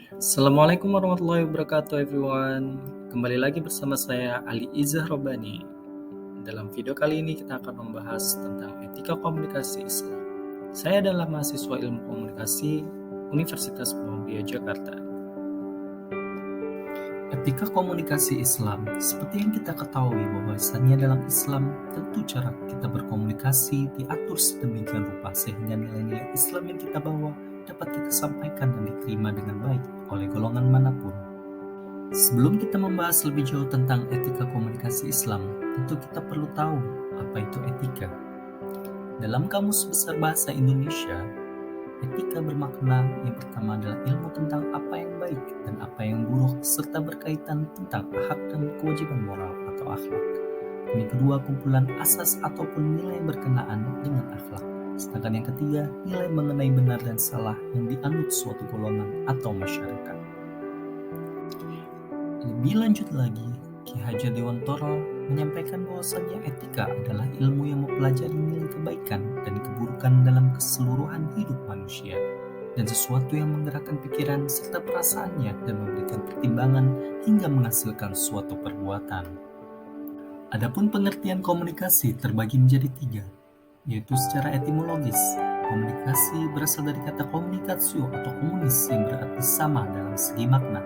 Assalamualaikum warahmatullahi wabarakatuh everyone. Kembali lagi bersama saya Ali Izzah Robani. Dalam video kali ini kita akan membahas tentang etika komunikasi Islam. Saya adalah mahasiswa ilmu komunikasi Universitas Muhammadiyah Jakarta. Etika komunikasi Islam, seperti yang kita ketahui bahwasannya dalam Islam tentu cara kita berkomunikasi diatur sedemikian rupa sehingga nilai-nilai Islam yang kita bawa dapat kita sampaikan dan diterima dengan baik oleh golongan manapun. Sebelum kita membahas lebih jauh tentang etika komunikasi Islam, tentu kita perlu tahu apa itu etika. Dalam Kamus Besar Bahasa Indonesia, etika bermakna yang pertama adalah ilmu tentang apa yang baik dan apa yang buruk serta berkaitan tentang hak dan kewajiban moral atau akhlak. Yang kedua, kumpulan asas ataupun nilai berkenaan dengan akhlak. Sedangkan yang ketiga, nilai mengenai benar dan salah yang dianut suatu golongan atau masyarakat. Lebih lanjut lagi, Ki Hajar Dewantara menyampaikan bahwasannya etika adalah ilmu yang mempelajari nilai kebaikan dan keburukan dalam keseluruhan hidup manusia, dan sesuatu yang menggerakkan pikiran serta perasaannya dan memberikan pertimbangan hingga menghasilkan suatu perbuatan. Adapun pengertian komunikasi terbagi menjadi tiga, yaitu secara etimologis. Komunikasi berasal dari kata komunikasio atau komunis yang berarti sama dalam segi makna.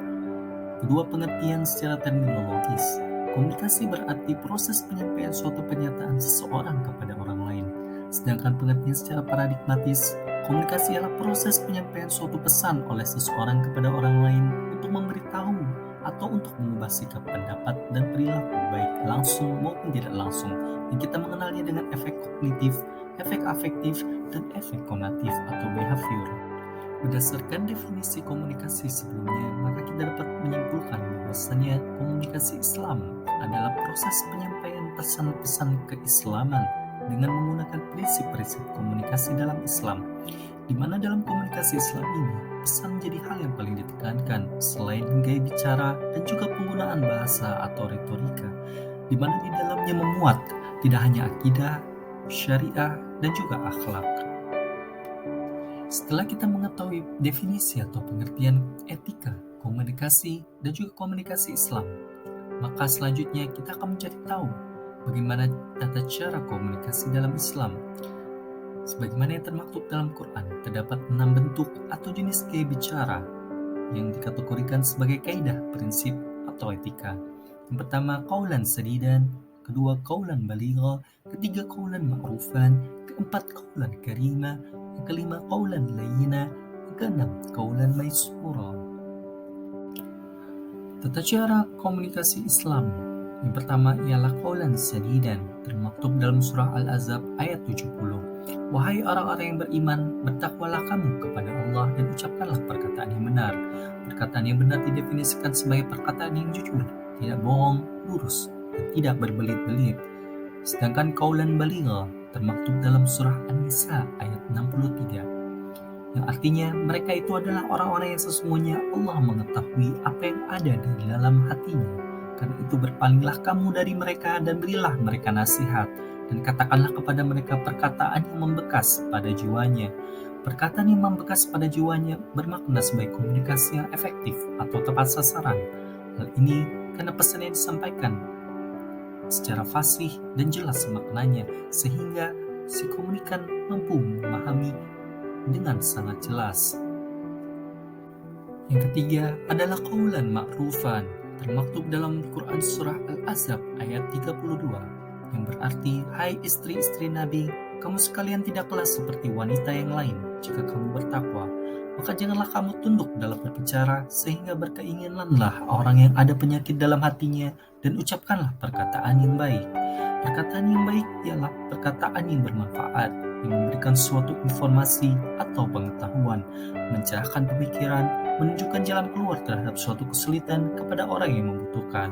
Kedua, pengertian secara terminologis. Komunikasi berarti proses penyampaian suatu pernyataan seseorang kepada orang lain. Sedangkan pengertian secara paradigmatis, komunikasi adalah proses penyampaian suatu pesan oleh seseorang kepada orang lain untuk memberitahu atau untuk mengubah sikap, pendapat, dan perilaku baik langsung maupun tidak langsung yang kita mengenalnya dengan efek kognitif, efek afektif, dan efek konatif atau behavior. Berdasarkan definisi komunikasi sebelumnya, maka kita dapat menyimpulkan bahwasannya komunikasi Islam adalah proses penyampaian pesan-pesan keislaman dengan menggunakan prinsip-prinsip komunikasi dalam Islam, di mana dalam komunikasi Islam ini pesan menjadi hal yang paling ditekankan selain gaya bicara dan juga penggunaan bahasa atau retorika, di mana di dalamnya memuat tidak hanya akidah, syariah, dan juga akhlak. Setelah kita mengetahui definisi atau pengertian etika, komunikasi, dan juga komunikasi Islam, maka selanjutnya kita akan mencari tahu bagaimana tata cara komunikasi dalam Islam. Sebagaimana yang termaktub dalam Quran, terdapat 6 bentuk atau jenis gaya bicara yang dikategorikan sebagai kaidah, prinsip, atau etika. Yang pertama, qaulan sadidan. Kedua, qaulan baligha. Ketiga, qaulan ma'rufan. Keempat, qaulan karima. Yang kelima, qaulan layyina. Yang keenam, qaulan maysura. Tata cara komunikasi Islam yang pertama ialah qaulan sadidan, termaktub dalam surah Al-Ahzab ayat 70. Wahai orang-orang yang beriman, bertakwalah kamu kepada Allah dan ucapkanlah perkataan yang benar. Perkataan yang benar didefinisikan sebagai perkataan yang jujur, tidak bohong, lurus, dan tidak berbelit-belit. Sedangkan qaulan baligha termaktub dalam surah An-Nisa ayat 63, yang artinya mereka itu adalah orang-orang yang sesungguhnya Allah mengetahui apa yang ada di dalam hatinya. Karena itu berpalinglah kamu dari mereka dan berilah mereka nasihat, dan katakanlah kepada mereka perkataan yang membekas pada jiwanya. Perkataan yang membekas pada jiwanya bermakna sebagai komunikasi yang efektif atau tepat sasaran. Hal ini karena pesan yang disampaikan secara fasih dan jelas maknanya, sehingga si komunikan mampu memahami dengan sangat jelas. Yang ketiga adalah qaulan ma'rufan, termaktub dalam Quran surah Al-Ahzab ayat 32, yang berarti, hai istri-istri Nabi, kamu sekalian tidaklah seperti wanita yang lain. Jika kamu bertakwa, maka janganlah kamu tunduk dalam berbicara, sehingga berkeinginanlah orang yang ada penyakit dalam hatinya, dan ucapkanlah perkataan yang baik. Perkataan yang baik ialah perkataan yang bermanfaat, yang memberikan suatu informasi atau pengetahuan, mencerahkan pemikiran, menunjukkan jalan keluar terhadap suatu kesulitan kepada orang yang membutuhkan.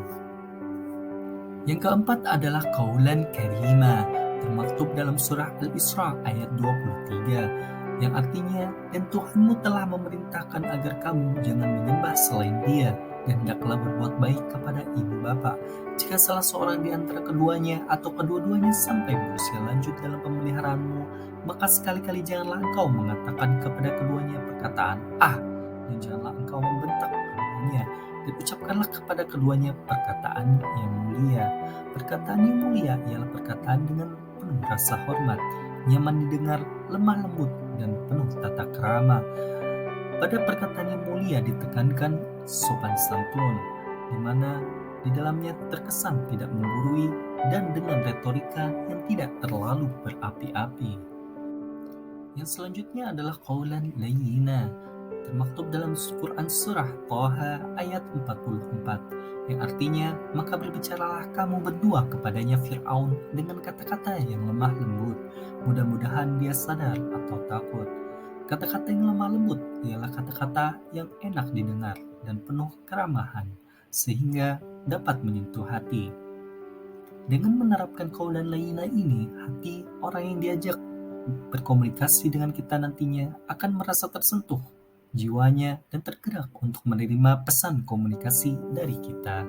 Yang keempat adalah qaulan karima, termaktub dalam surah Al-Isra ayat 23, yang artinya, dan Tuhanmu telah memerintahkan agar kamu jangan menyembah selain Dia, dan hendaklah berbuat baik kepada ibu bapa. Jika salah seorang di antara keduanya atau kedua-duanya sampai berusia lanjut dalam pemeliharaanmu, maka sekali-kali janganlah engkau mengatakan kepada keduanya perkataan dan janganlah engkau membentak dan ucapkanlah kepada keduanya perkataan yang mulia. Perkataan yang mulia ialah perkataan dengan penuh rasa hormat, nyaman didengar, lemah lembut, dan penuh tata krama. Pada perkataan yang mulia ditekankan sopan santun, di mana di dalamnya terkesan tidak menggurui dan dengan retorika yang tidak terlalu berapi-api. Yang selanjutnya adalah qaulan layyina, termaktub dalam Quran surah Thaha ayat 44, yang artinya, maka berbicaralah kamu berdua kepadanya Fir'aun dengan kata-kata yang lemah lembut, mudah-mudahan dia sadar atau takut. Kata-kata yang lemah lembut ialah kata-kata yang enak didengar dan penuh keramahan, sehingga dapat menyentuh hati. Dengan menerapkan qaulan layyina ini, hati orang yang diajak berkomunikasi dengan kita nantinya akan merasa tersentuh jiwanya dan tergerak untuk menerima pesan komunikasi dari kita.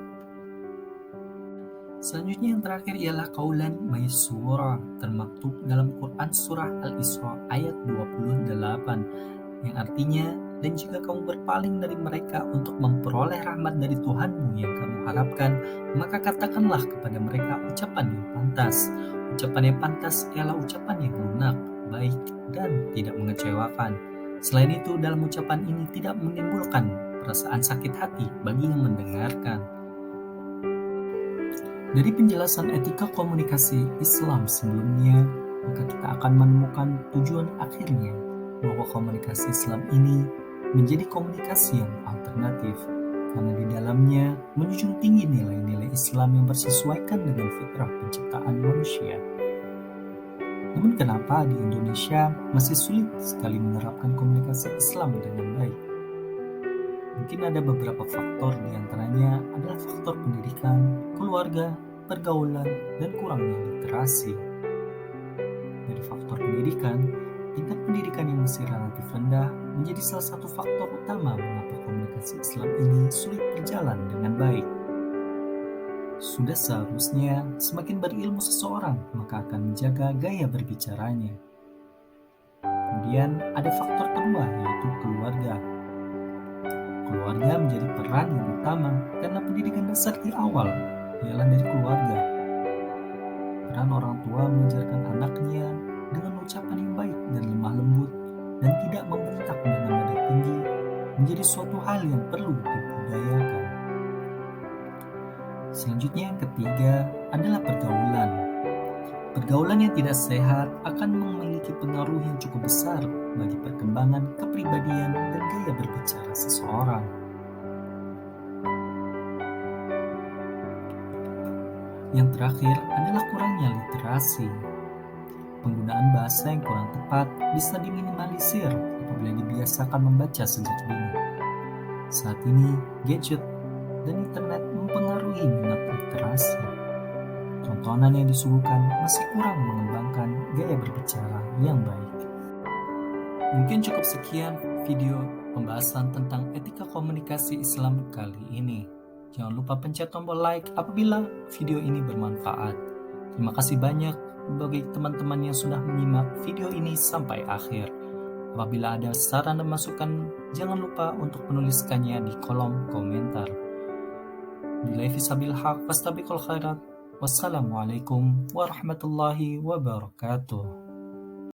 Selanjutnya yang terakhir ialah qaulan maysura, termaktub dalam Quran surah Al-Isra ayat 28, yang artinya, dan jika kamu berpaling dari mereka untuk memperoleh rahmat dari Tuhanmu yang kamu harapkan, maka katakanlah kepada mereka ucapan yang pantas. Ucapan yang pantas ialah ucapan yang lunak, baik, dan tidak mengecewakan. Selain itu, dalam ucapan ini tidak menimbulkan perasaan sakit hati bagi yang mendengarkan. Dari penjelasan etika komunikasi Islam sebelumnya, maka kita akan menemukan tujuan akhirnya bahwa komunikasi Islam ini menjadi komunikasi yang alternatif, karena di dalamnya menjunjung tinggi nilai-nilai Islam yang bersesuaikan dengan fitrah penciptaan manusia. Namun kenapa di Indonesia masih sulit sekali menerapkan komunikasi Islam dengan baik? Mungkin ada beberapa faktor, diantaranya adalah faktor pendidikan, keluarga, pergaulan, dan kurangnya literasi. Dari faktor pendidikan, tingkat pendidikan yang masih relatif rendah menjadi salah satu faktor utama mengapa komunikasi Islam ini sulit berjalan dengan baik. Sudah seharusnya semakin berilmu seseorang, maka akan menjaga gaya berbicaranya. Kemudian ada faktor kedua, yaitu keluarga. Keluarga menjadi peran yang utama karena pendidikan dasar di awal ialah dari keluarga. Peran orang tua mengajarkan anaknya dengan ucapan yang baik dan lemah lembut dan tidak membentak dengan nada tinggi menjadi suatu hal yang perlu dibudayakan. Selanjutnya yang ketiga adalah pergaulan. Pergaulan yang tidak sehat akan memiliki pengaruh yang cukup besar bagi perkembangan kepribadian dan gaya berbicara seseorang. Yang terakhir adalah kurangnya literasi. Penggunaan bahasa yang kurang tepat bisa diminimalisir apabila dibiasakan membaca sejak dini. Saat ini, gadget dan internet mempengaruhi minat literasi. Tontonan yang disuguhkan masih kurang mengembangkan gaya berbicara yang baik. Mungkin cukup sekian video pembahasan tentang etika komunikasi Islam kali ini. Jangan lupa pencet tombol like apabila video ini bermanfaat. Terima kasih banyak bagi teman-teman yang sudah menyimak video ini sampai akhir. Apabila ada saran dan masukan, jangan lupa untuk menuliskannya di kolom komentar. Billahi fisabil haq fastabiqul khairat. Wassalamualaikum warahmatullahi wabarakatuh.